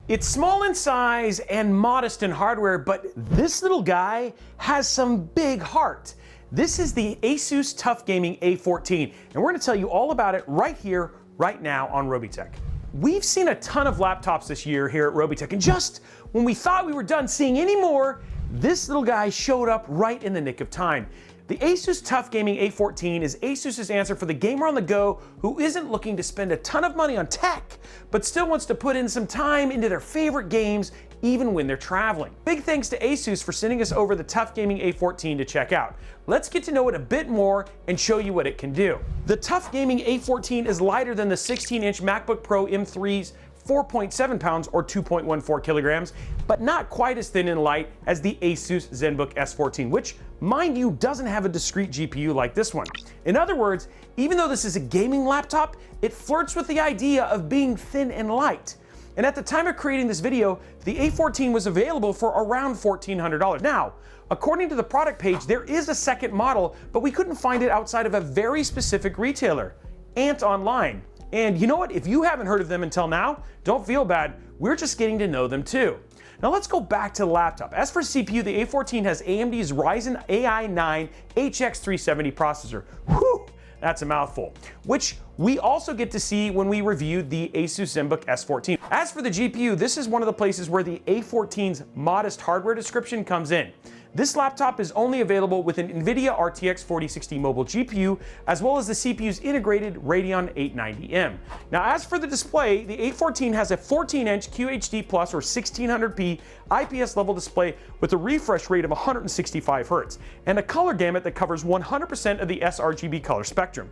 It's small in size and modest in hardware, but this little guy has some big heart. This is the ASUS TUF A14, and we're gonna tell you all about it right here, right now on Robeytech. We've seen a ton of laptops this year here at Robeytech, and just when we thought we were done seeing any more, this little guy showed up right in the nick of time. The ASUS TUF A14 is ASUS's answer for the gamer on the go who isn't looking to spend a ton of money on tech, but still wants to put in some time into their favorite games even when they're traveling. Big thanks to ASUS for sending us over the TUF A14 to check out. Let's get to know it a bit more and show you what it can do. The TUF A14 is lighter than the 16-inch MacBook Pro M3's 4.7 pounds or 2.14 kilograms, but not quite as thin and light as the ASUS ZenBook S14, which, mind you, doesn't have a discrete GPU like this one. In other words, even though this is a gaming laptop, it flirts with the idea of being thin and light. And at the time of creating this video, the A14 was available for around $1,400. Now, according to the product page, there is a second model, but we couldn't find it outside of a very specific retailer, Ant Online. And you know what? If you haven't heard of them until now, don't feel bad. We're just getting to know them too. Now let's go back to the laptop. As for CPU, the A14 has AMD's Ryzen AI 9 HX370 processor. Whew, that's a mouthful. Which we also get to see when we reviewed the ASUS ZenBook S14. As for the GPU, this is one of the places where the A14's modest hardware description comes in. This laptop is only available with an NVIDIA RTX 4060 mobile GPU, as well as the CPU's integrated Radeon 890M. Now, as for the display, the A14 has a 14-inch QHD Plus or 1600p IPS level display with a refresh rate of 165 Hz, and a color gamut that covers 100% of the sRGB color spectrum.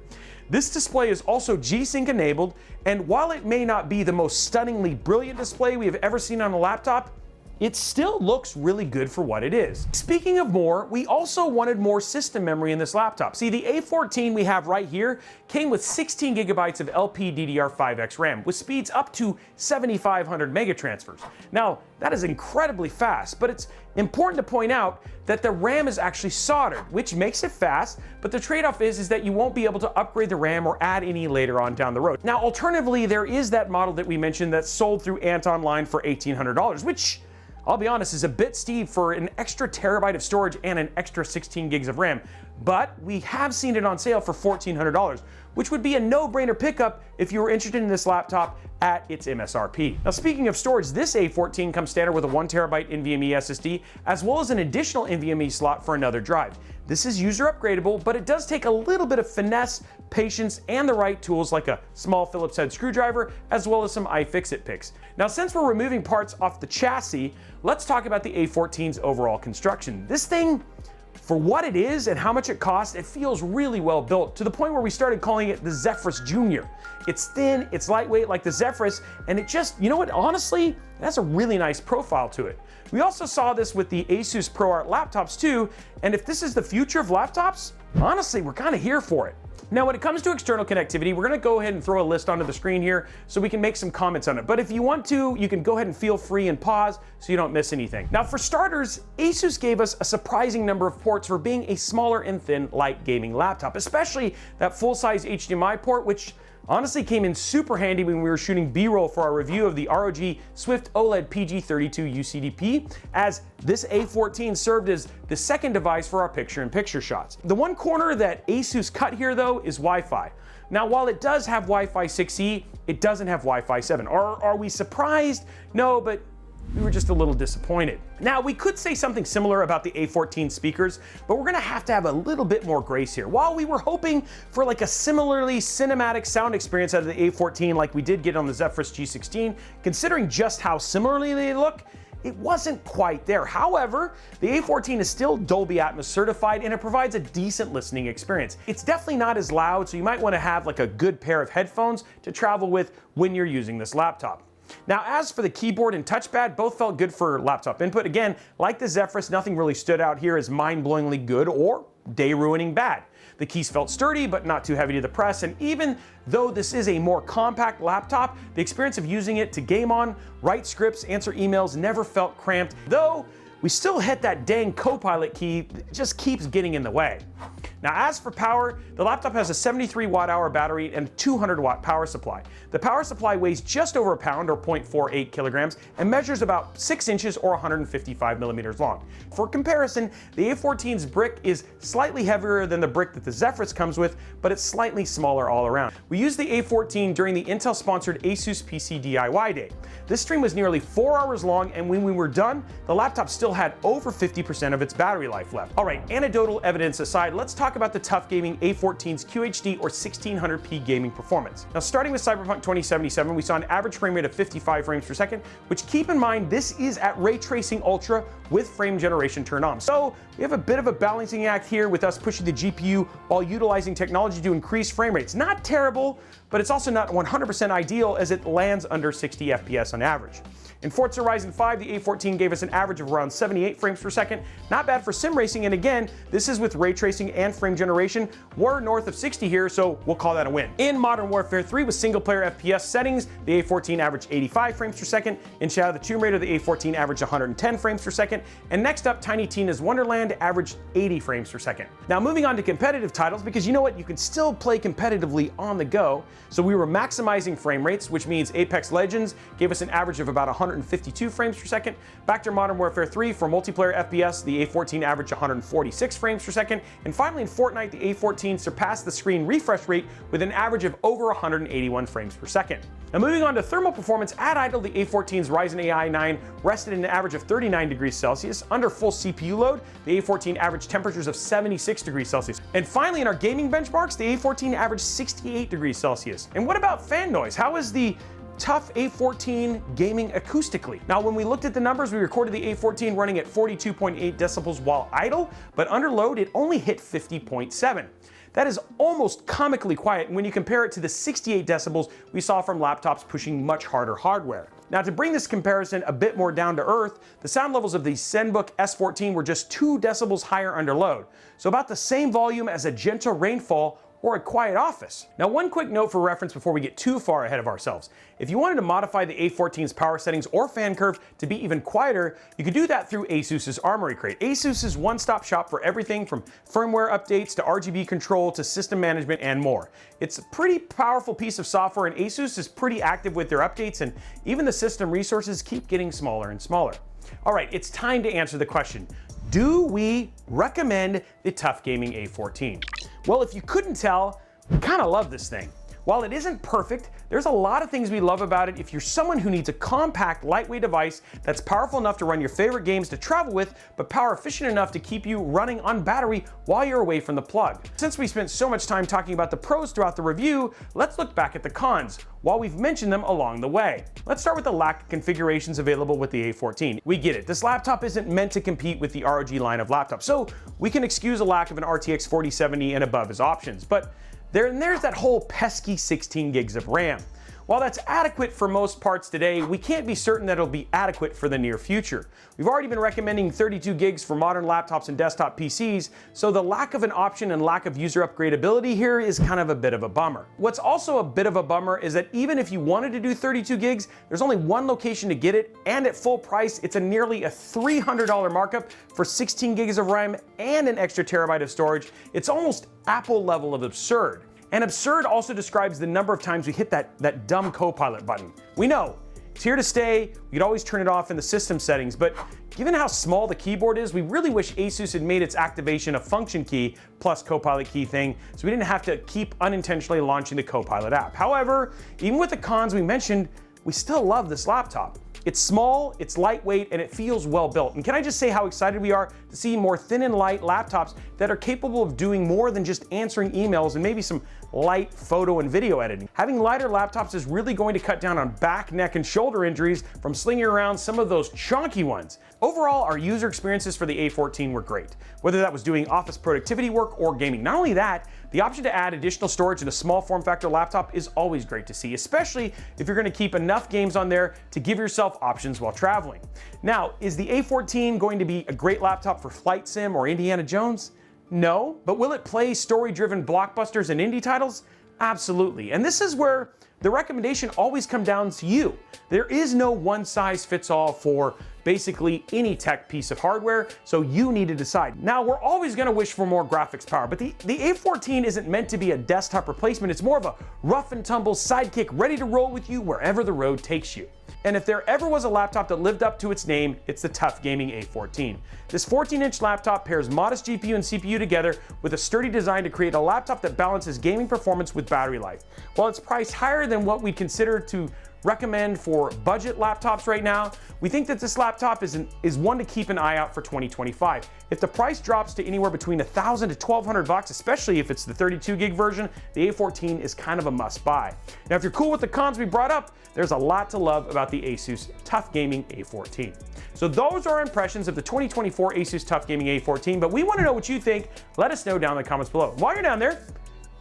This display is also G-Sync enabled, and while it may not be the most stunningly brilliant display we have ever seen on a laptop, it still looks really good for what it is. Speaking of more, we also wanted more system memory in this laptop. See, the A14 we have right here came with 16 gigabytes of LPDDR5X RAM with speeds up to 7,500 megatransfers. Now, that is incredibly fast, but it's important to point out that the RAM is actually soldered, which makes it fast, but the trade-off is that you won't be able to upgrade the RAM or add any later on down the road. Now, alternatively, there is that model that we mentioned that's sold through Ant Online for $1,800, which, I'll be honest, is a bit steep for an extra terabyte of storage and an extra 16 gigs of RAM, but we have seen it on sale for $1,400, which would be a no-brainer pickup if you were interested in this laptop at its MSRP. Now, speaking of storage, this A14 comes standard with a 1TB NVMe SSD, as well as an additional NVMe slot for another drive. This is user upgradable, but it does take a little bit of finesse, patience, and the right tools like a small Phillips head screwdriver, as well as some iFixit picks. Now, since we're removing parts off the chassis, let's talk about the A14's overall construction. This thing, for what it is and how much it costs, it feels really well built, to the point where we started calling it the Zephyrus Jr. It's thin, it's lightweight like the Zephyrus, and it just, you know what, honestly, it has a really nice profile to it. We also saw this with the ASUS ProArt laptops too, and if this is the future of laptops, honestly, we're kind of here for it. Now, when it comes to external connectivity, we're gonna go ahead and throw a list onto the screen here so we can make some comments on it. But if you want to, you can go ahead and feel free and pause so you don't miss anything. Now, for starters, ASUS gave us a surprising number of ports for being a smaller and thin light gaming laptop, especially that full-size HDMI port, which honestly came in super handy when we were shooting B-roll for our review of the ROG Swift OLED PG32 UCDP, as this A14 served as the second device for our picture-in-picture shots. The one corner that ASUS cut here, though, is Wi-Fi. Now, while it does have Wi-Fi 6E, it doesn't have Wi-Fi 7. Are we surprised? No, but we were just a little disappointed. Now, we could say something similar about the A14 speakers, but we're gonna have to have a little bit more grace here. While we were hoping for like a similarly cinematic sound experience out of the A14 like we did get on the Zephyrus G16, considering just how similarly they look, it wasn't quite there. However, the A14 is still Dolby Atmos certified, and it provides a decent listening experience. It's definitely not as loud, so you might wanna have like a good pair of headphones to travel with when you're using this laptop. Now, as for the keyboard and touchpad, both felt good for laptop input. Again, like the Zephyrus, nothing really stood out here as mind-blowingly good or day-ruining bad. The keys felt sturdy, but not too heavy to the press, and even though this is a more compact laptop, the experience of using it to game on, write scripts, answer emails never felt cramped, though we still hit that dang Copilot key that just keeps getting in the way. Now, as for power, the laptop has a 73 watt-hour battery and a 200 watt power supply. The power supply weighs just over a pound or 0.48 kilograms and measures about 6 inches or 155 millimeters long. For comparison, the A14's brick is slightly heavier than the brick that the Zephyrus comes with, but it's slightly smaller all around. We used the A14 during the Intel-sponsored ASUS PC DIY Day. This stream was nearly 4 hours long, and when we were done, the laptop still had over 50% of its battery life left. All right, anecdotal evidence aside, let's talk about the TUF Gaming A14's QHD or 1600p gaming performance. Now, starting with Cyberpunk 2077, we saw an average frame rate of 55 frames per second, which, keep in mind, this is at Ray Tracing Ultra with frame generation turned on. So we have a bit of a balancing act here with us pushing the GPU while utilizing technology to increase frame rates. Not terrible, but it's also not 100% ideal as it lands under 60 FPS on average. In Forza Horizon 5, the A14 gave us an average of around 78 frames per second. Not bad for sim racing, and again, this is with ray tracing and frame generation. We're north of 60 here, so we'll call that a win. In Modern Warfare 3 with single player FPS settings, the A14 averaged 85 frames per second. In Shadow of the Tomb Raider, the A14 averaged 110 frames per second. And next up, Tiny Tina's Wonderland averaged 80 frames per second. Now, moving on to competitive titles, because you know what, you can still play competitively on the go. So we were maximizing frame rates, which means Apex Legends gave us an average of about 152 frames per second. Back to Modern Warfare 3 for multiplayer FPS, the A14 averaged 146 frames per second. And finally in Fortnite, the A14 surpassed the screen refresh rate with an average of over 181 frames per second. Now, moving on to thermal performance, at idle, the A14's Ryzen AI 9 rested at an average of 39 degrees Celsius. Under full CPU load, the A14 averaged temperatures of 76 degrees Celsius. And finally, in our gaming benchmarks, the A14 averaged 68 degrees Celsius. And what about fan noise? How is the TUF A14 gaming acoustically? Now, when we looked at the numbers, we recorded the A14 running at 42.8 decibels while idle, but under load, it only hit 50.7. That is almost comically quiet when you compare it to the 68 decibels we saw from laptops pushing much harder hardware. Now, to bring this comparison a bit more down to earth, the sound levels of the ZenBook S14 were just 2 decibels higher under load, so about the same volume as a gentle rainfall or a quiet office. Now, one quick note for reference before we get too far ahead of ourselves. If you wanted to modify the A14's power settings or fan curve to be even quieter, you could do that through ASUS's Armory Crate. ASUS's one-stop shop for everything from firmware updates to RGB control to system management and more. It's a pretty powerful piece of software, and ASUS is pretty active with their updates, and even the system resources keep getting smaller and smaller. All right, it's time to answer the question. Do we recommend the TUF Gaming A14? Well, if you couldn't tell, we kind of love this thing. While it isn't perfect, there's a lot of things we love about it if you're someone who needs a compact, lightweight device that's powerful enough to run your favorite games to travel with, but power efficient enough to keep you running on battery while you're away from the plug. Since we spent so much time talking about the pros throughout the review, let's look back at the cons, while we've mentioned them along the way. Let's start with the lack of configurations available with the A14. We get it, this laptop isn't meant to compete with the ROG line of laptops, so we can excuse a lack of an RTX 4070 and above as options, but there's that whole pesky 16 gigs of RAM. While that's adequate for most parts today, we can't be certain that it'll be adequate for the near future. We've already been recommending 32 gigs for modern laptops and desktop PCs, so the lack of an option and lack of user upgradability here is kind of a bit of a bummer. What's also a bit of a bummer is that even if you wanted to do 32 gigs, there's only one location to get it, and at full price, it's nearly a $300 markup for 16 gigs of RAM and an extra terabyte of storage. It's almost Apple level of absurd. And absurd also describes the number of times we hit that dumb Copilot button. We know, it's here to stay, we could always turn it off in the system settings, but given how small the keyboard is, we really wish ASUS had made its activation a function key plus Copilot key thing, so we didn't have to keep unintentionally launching the Copilot app. However, even with the cons we mentioned, we still love this laptop. It's small, it's lightweight, and it feels well built. And can I just say how excited we are to see more thin and light laptops that are capable of doing more than just answering emails and maybe some light photo and video editing. Having lighter laptops is really going to cut down on back, neck, and shoulder injuries from slinging around some of those chonky ones. Overall, our user experiences for the A14 were great, whether that was doing office productivity work or gaming. Not only that, the option to add additional storage in a small form factor laptop is always great to see, especially if you're going to keep enough games on there to give yourself options while traveling. Now, is the A14 going to be a great laptop for Flight Sim or Indiana Jones? No, but will it play story-driven blockbusters and indie titles? Absolutely. And this is where the recommendation always comes down to you. There is no one-size-fits-all for basically any tech piece of hardware, so you need to decide. Now, we're always gonna wish for more graphics power, but the A14 isn't meant to be a desktop replacement. It's more of a rough and tumble sidekick ready to roll with you wherever the road takes you. And if there ever was a laptop that lived up to its name, it's the TUF Gaming A14. This 14-inch laptop pairs modest GPU and CPU together with a sturdy design to create a laptop that balances gaming performance with battery life. While it's priced higher than what we'd consider to recommend for budget laptops right now, we think that this laptop is one to keep an eye out for 2025. If the price drops to anywhere between $1,000 to $1,200, especially if it's the 32 gig version, the A14 is kind of a must buy. Now, if you're cool with the cons we brought up, there's a lot to love about the ASUS TUF Gaming A14. So those are our impressions of the 2024 ASUS TUF Gaming A14, but we want to know what you think. Let us know down in the comments below. While you're down there,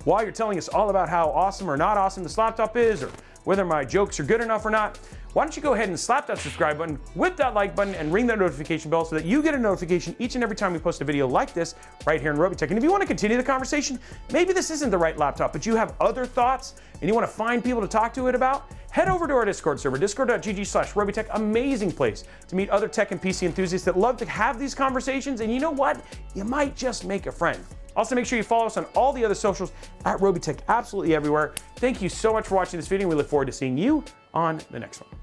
while you're telling us all about how awesome or not awesome this laptop is, or whether my jokes are good enough or not, why don't you go ahead and slap that subscribe button, whip that like button, and ring that notification bell so that you get a notification each and every time we post a video like this right here in Robeytech. And if you want to continue the conversation, maybe this isn't the right laptop, but you have other thoughts and you want to find people to talk to it about, head over to our Discord server, discord.gg/Robeytech, amazing place to meet other tech and PC enthusiasts that love to have these conversations, and you know what? You might just make a friend. Also, make sure you follow us on all the other socials at Robeytech, absolutely everywhere. Thank you so much for watching this video. We look forward to seeing you on the next one.